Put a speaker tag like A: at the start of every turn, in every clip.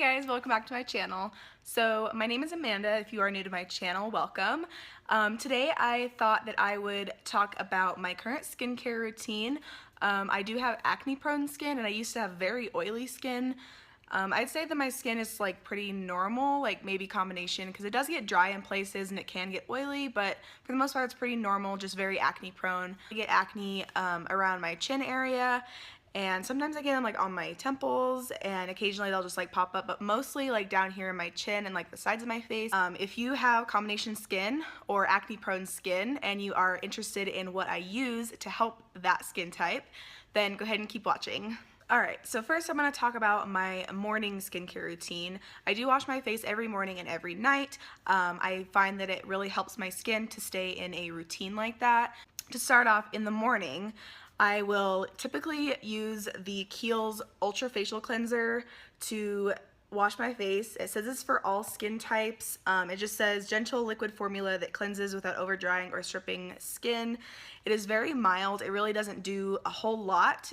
A: guys, welcome back to my channel. So my name is Amanda. If you are new to my channel, welcome. Today I thought that I would talk about my current skincare routine. I do have acne prone skin and I used to have very oily skin. I'd say that my skin is like pretty normal, like maybe combination, because it does get dry in places and it can get oily, but for the most part it's pretty normal, just very acne prone. I get acne around my chin area, and sometimes I get them like on my temples, and occasionally they'll just like pop up, but mostly like down here in my chin and like the sides of my face. If you have combination skin or acne prone skin and you are interested in what I use to help that skin type, then go ahead and keep watching. Alright, so first I'm going to talk about my morning skincare routine. I do wash my face every morning and every night. I find that it really helps my skin to stay in a routine like that. To start off in the morning, I will typically use the Kiehl's Ultra Facial Cleanser to wash my face. It says it's for all skin types. It just says gentle liquid formula that cleanses without over drying or stripping skin. It is very mild. It really doesn't do a whole lot,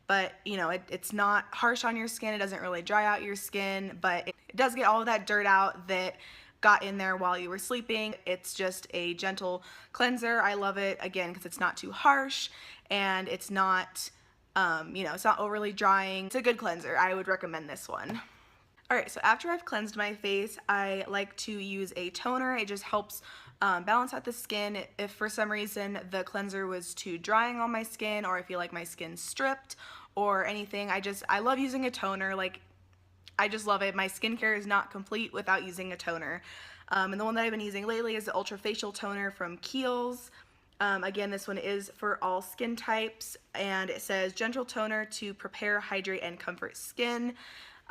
A: but you know, it's not harsh on your skin. It doesn't really dry out your skin, but it does get all of that dirt out that got in there while you were sleeping. It's just a gentle cleanser. I love it, again, because it's not too harsh and it's not, you know, it's not overly drying. It's a good cleanser. I would recommend this one. Alright, so after I've cleansed my face, I like to use a toner. It just helps balance out the skin. If for some reason the cleanser was too drying on my skin, or I feel like my skin's stripped or anything, I love using a toner. Like, I just love it. My skincare is not complete without using a toner. And the one that I've been using lately is the Ultra Facial Toner from Kiehl's. Again, this one is for all skin types, and it says gentle toner to prepare, hydrate, and comfort skin.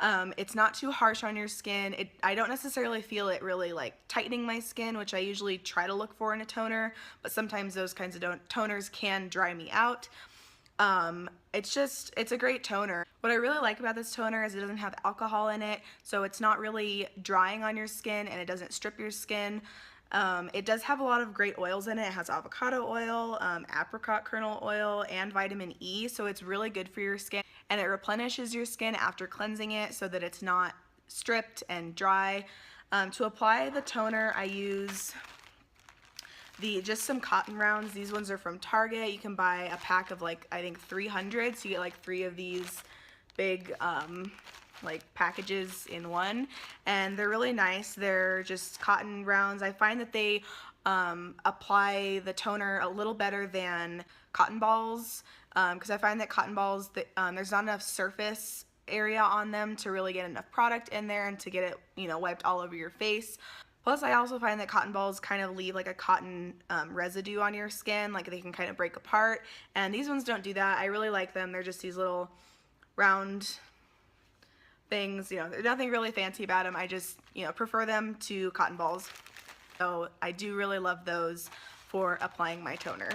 A: It's not too harsh on your skin. I don't necessarily feel it really like tightening my skin, which I usually try to look for in a toner, but sometimes those kinds of toners can dry me out. It's a great toner. What I really like about this toner is it doesn't have alcohol in it, so it's not really drying on your skin and it doesn't strip your skin. It does have a lot of great oils in it. It has avocado oil, apricot kernel oil, and vitamin E, so it's really good for your skin. And it replenishes your skin after cleansing it so that it's not stripped and dry. To apply the toner, I use just some cotton rounds. These ones are from Target. You can buy a pack of like, I think 300, so you get like 3 of these big like packages in one, and they're really nice. They're just cotton rounds. I find that they apply the toner a little better than cotton balls, because I find that cotton balls, there's not enough surface area on them to really get enough product in there and to get it, you know, wiped all over your face. Plus, I also find that cotton balls kind of leave like a cotton residue on your skin, like they can kind of break apart, and these ones don't do that. I really like them. They're just these little round things, you know, there's nothing really fancy about them. I just, you know, prefer them to cotton balls. So I do really love those for applying my toner.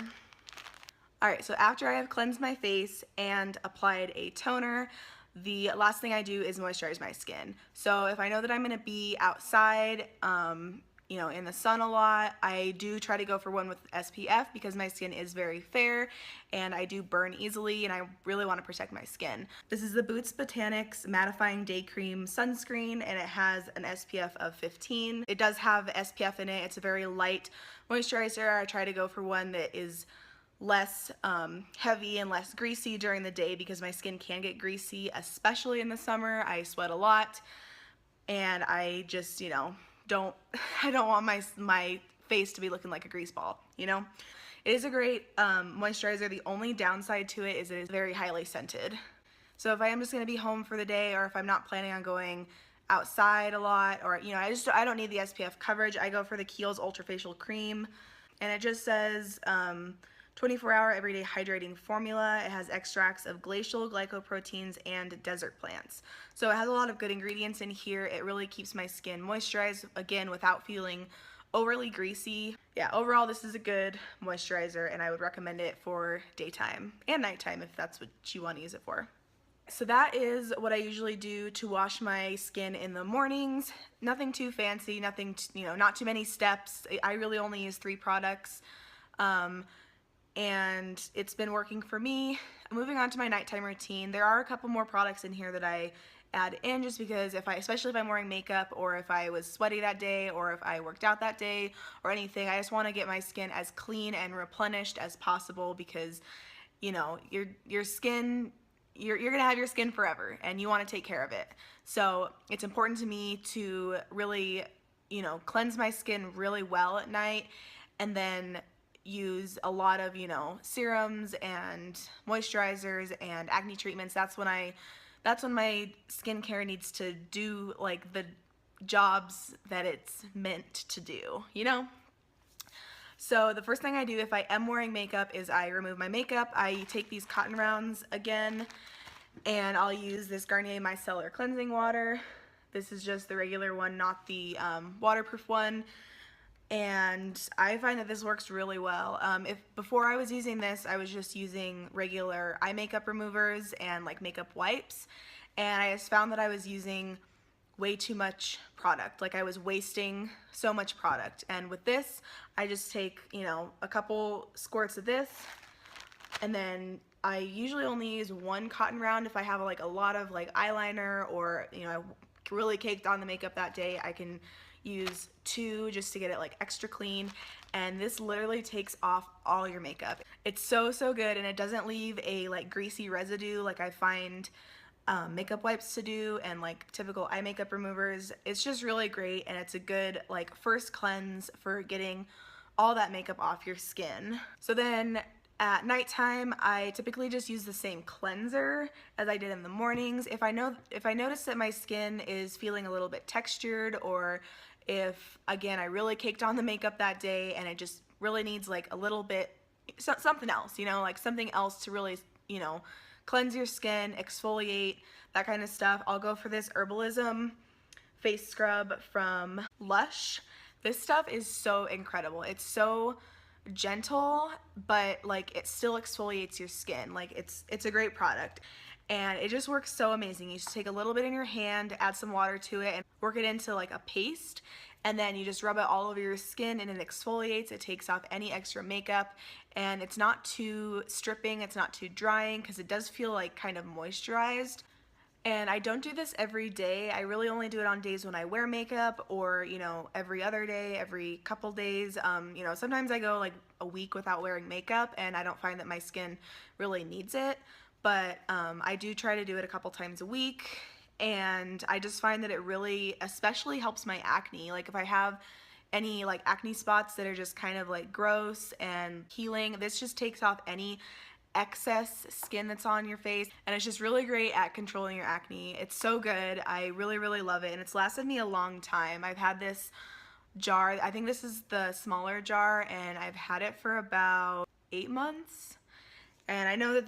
A: Alright, so after I have cleansed my face and applied a toner, the last thing I do is moisturize my skin. So if I know that I'm going to be outside, you know, in the sun a lot, I do try to go for one with SPF because my skin is very fair and I do burn easily and I really want to protect my skin. This is the Botanics Mattifying Day Cream Sunscreen, and it has an SPF of 15. It does have SPF in it. It's a very light moisturizer. I try to go for one that is less heavy and less greasy during the day because my skin can get greasy, especially in the summer. I sweat a lot and I just, you know, I don't want my face to be looking like a grease ball, you know? It is a great moisturizer. The only downside to it is it is very highly scented. So if I am just going to be home for the day, or if I'm not planning on going outside a lot, or, you know, I don't need the SPF coverage, I go for the Kiehl's Ultra Facial Cream, and it just says 24-hour everyday hydrating formula. It has extracts of glacial glycoproteins and desert plants. So it has a lot of good ingredients in here. It really keeps my skin moisturized, again, without feeling overly greasy. Yeah, overall this is a good moisturizer and I would recommend it for daytime and nighttime if that's what you want to use it for. So that is what I usually do to wash my skin in the mornings. Nothing too fancy, nothing, you know, not too many steps. I really only use 3 products. And it's been working for me. Moving on to my nighttime routine, there are a couple more products in here that I add in, just because especially if I'm wearing makeup, or if I was sweaty that day, or if I worked out that day or anything, I just want to get my skin as clean and replenished as possible, because you know, your skin, you're gonna have your skin forever and you want to take care of it. So it's important to me to really, you know, cleanse my skin really well at night, and then use a lot of, you know, serums and moisturizers and acne treatments. That's when my skincare needs to do like the jobs that it's meant to do, you know? So the first thing I do if I am wearing makeup is I remove my makeup. I take these cotton rounds again, and I'll use this Garnier Micellar cleansing water. This is just the regular one, not the waterproof one. And I find that this works really well. If before I was using this, I was just using regular eye makeup removers and like makeup wipes, and I just found that I was using way too much product. Like, I was wasting so much product. And with this, I just take, you know, a couple squirts of this, and then I usually only use one cotton round. If I have like a lot of like eyeliner, or, you know, I really caked on the makeup that day, I can use two just to get it like extra clean. And this literally takes off all your makeup. It's so good, and it doesn't leave a like greasy residue like I find makeup wipes to do, and like typical eye makeup removers. It's just really great, and it's a good like first cleanse for getting all that makeup off your skin. So then at nighttime, I typically just use the same cleanser as I did in the mornings. If I notice that my skin is feeling a little bit textured, or if, again, I really caked on the makeup that day and it just really needs like a little bit, something else, you know, like something else to really, you know, cleanse your skin, exfoliate, that kind of stuff, I'll go for this Herbalism face scrub from Lush. This stuff is so incredible. It's so gentle, but like it still exfoliates your skin. Like, it's a great product, and it just works so amazing. You just take a little bit in your hand, add some water to it, and work it into like a paste, and then you just rub it all over your skin, and it exfoliates. It takes off any extra makeup, and it's not too stripping, it's not too drying, because it does feel like kind of moisturized. And I don't do this every day. I really only do it on days when I wear makeup, or, you know, every other day, every couple days. You know, sometimes I go like a week without wearing makeup, and I don't find that my skin really needs it. But I do try to do it a couple times a week, and I just find that it really especially helps my acne. Like, if I have any like acne spots that are just kind of like gross and healing, this just takes off any excess skin that's on your face, and it's just really great at controlling your acne. It's so good. I really love it, and it's lasted me a long time. I've had this jar, I think this is the smaller jar, and I've had it for about 8 months. And I know that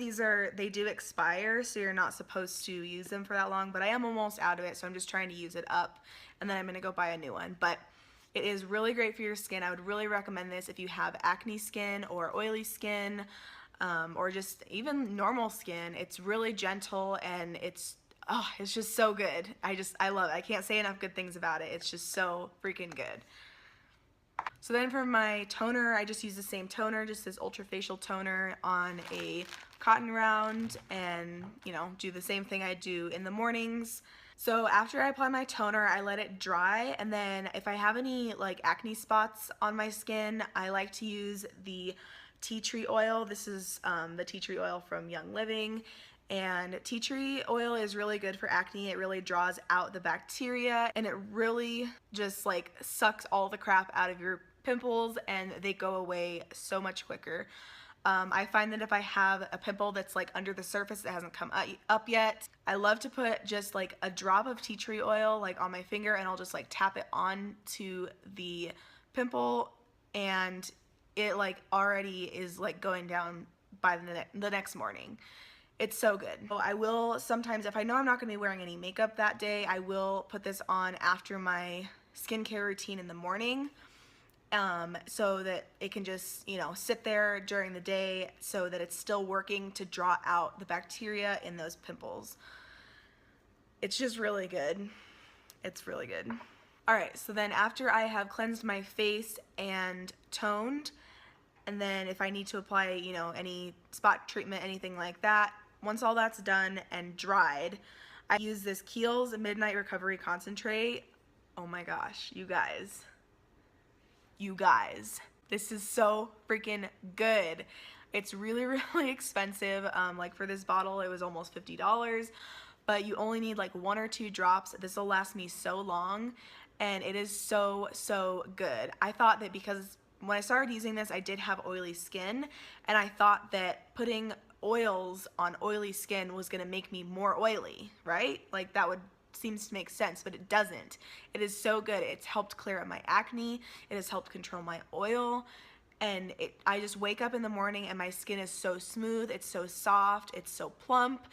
A: they do expire, so you're not supposed to use them for that long, but I am almost out of it, so I'm just trying to use it up, and then I'm gonna go buy a new one. But it is really great for your skin. I would really recommend this if you have acne skin or oily skin, or just even normal skin. It's really gentle, and it's just so good. I love it. I can't say enough good things about it. It's just so freaking good. So then for my toner, I just use the same toner, just this ultra facial toner on a cotton round, and, you know, do the same thing I do in the mornings. So after I apply my toner, I let it dry, and then if I have any like acne spots on my skin, I like to use the tea tree oil. This is the tea tree oil from Young Living, and tea tree oil is really good for acne. It really draws out the bacteria, and it really just like sucks all the crap out of your pimples, and they go away so much quicker. I find that if I have a pimple that's like under the surface that hasn't come up yet, I love to put just like a drop of tea tree oil like on my finger, and I'll just like tap it on to the pimple, and it like already is like going down by the next morning. It's so good. So I will sometimes, if I know I'm not going to be wearing any makeup that day, I will put this on after my skincare routine in the morning, so that it can just, you know, sit there during the day, so that it's still working to draw out the bacteria in those pimples. It's just really good. It's really good. Alright, so then after I have cleansed my face and toned, and then if I need to apply, you know, any spot treatment, anything like that, once all that's done and dried, I use this Kiehl's Midnight Recovery Concentrate. Oh my gosh, you guys, this is so freaking good. It's really, really expensive. Like for this bottle, it was almost $50, but you only need like 1 or 2 drops. This will last me so long, and it is so, so good. I thought that because when I started using this, I did have oily skin, and I thought that putting oils on oily skin was gonna make me more oily, right? Like that would seems to make sense, but it doesn't. It is so good. It's helped clear up my acne. It has helped control my oil. And I just wake up in the morning and my skin is so smooth. It's so soft. It's so plump.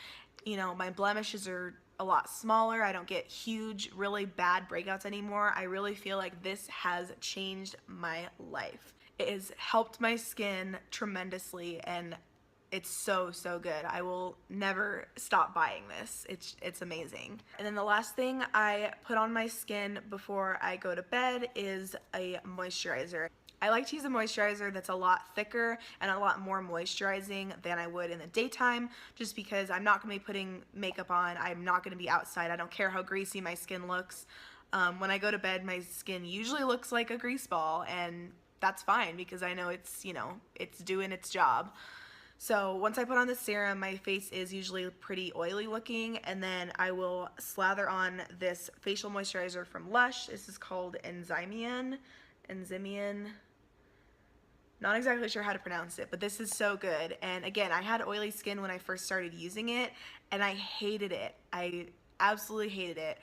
A: You know, my blemishes are a lot smaller. I don't get huge, really bad breakouts anymore. I really feel like this has changed my life. It has helped my skin tremendously, and it's so, so good. I will never stop buying this. It's amazing. And then the last thing I put on my skin before I go to bed is a moisturizer. I like to use a moisturizer that's a lot thicker and a lot more moisturizing than I would in the daytime, just because I'm not gonna be putting makeup on. I'm not gonna be outside. I don't care how greasy my skin looks. When I go to bed, my skin usually looks like a grease ball, and that's fine because I know it's, you know, it's doing its job. So once I put on the serum, my face is usually pretty oily looking, and then I will slather on this facial moisturizer from Lush. This is called Enzymion. Not exactly sure how to pronounce it, but this is so good. And again, I had oily skin when I first started using it, and I hated it. I absolutely hated it.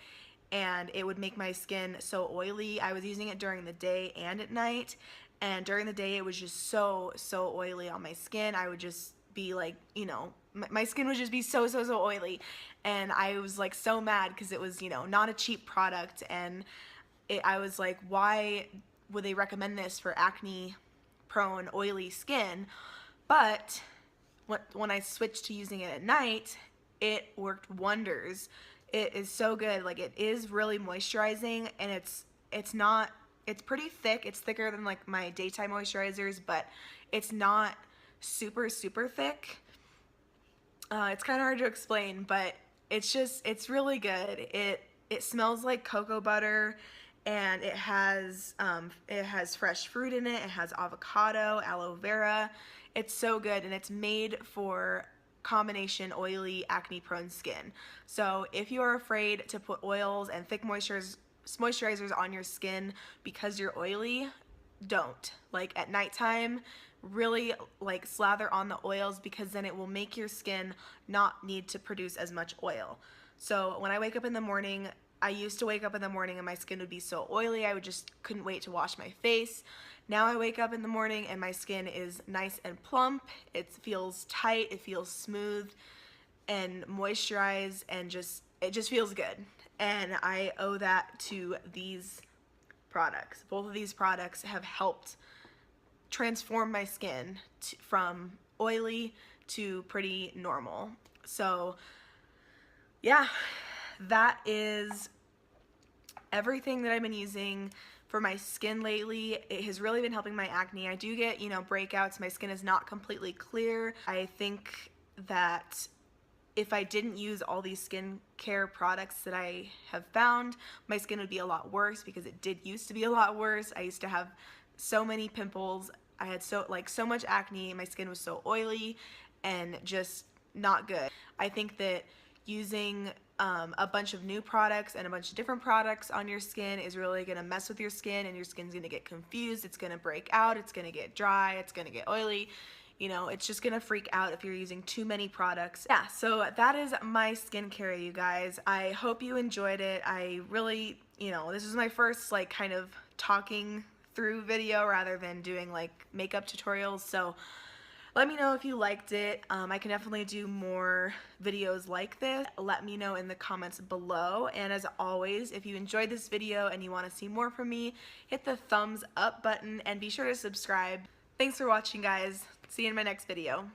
A: And it would make my skin so oily. I was using it during the day and at night, and during the day it was just so oily on my skin. I would just be like, you know, my skin would just be so oily, and I was like so mad because it was, you know, not a cheap product, and I was like, why would they recommend this for acne prone oily skin? But when I switched to using it at night, it worked wonders. It is so good. Like, it is really moisturizing, and it's pretty thick. It's thicker than like my daytime moisturizers, but it's not super thick. It's kind of hard to explain, but it's really good. It smells like cocoa butter, and it has fresh fruit in it. It has avocado, aloe vera. It's so good, and it's made for combination oily, acne prone skin. So if you are afraid to put oils and thick moisturizers on your skin because you're oily, don't. Like at nighttime, really like slather on the oils, because then it will make your skin not need to produce as much oil. So when I wake up in the morning, I used to wake up in the morning and my skin would be so oily, I just couldn't wait to wash my face. Now I wake up in the morning and my skin is nice and plump. It feels tight, it feels smooth and moisturized, and it just feels good. And I owe that to these products. Both of these products have helped transform my skin from oily to pretty normal. So yeah, that is everything that I've been using for my skin lately. It has really been helping my acne. I do get, you know, breakouts. My skin is not completely clear. I think that if I didn't use all these skincare products that I have found, my skin would be a lot worse, because it did used to be a lot worse. I used to have so many pimples. I had so much acne. My skin was so oily and just not good. I think that using a bunch of new products and a bunch of different products on your skin is really gonna mess with your skin, and your skin's gonna get confused. It's gonna break out. It's gonna get dry. It's gonna get oily. You know, it's just gonna freak out if you're using too many products. Yeah, so that is my skincare, you guys. I hope you enjoyed it. I really, you know, this is my first like kind of talking through video rather than doing like makeup tutorials, so let me know if you liked it. I can definitely do more videos like this. Let me know in the comments below. And as always, if you enjoyed this video and you want to see more from me, hit the thumbs up button and be sure to subscribe. Thanks for watching, guys. See you in my next video.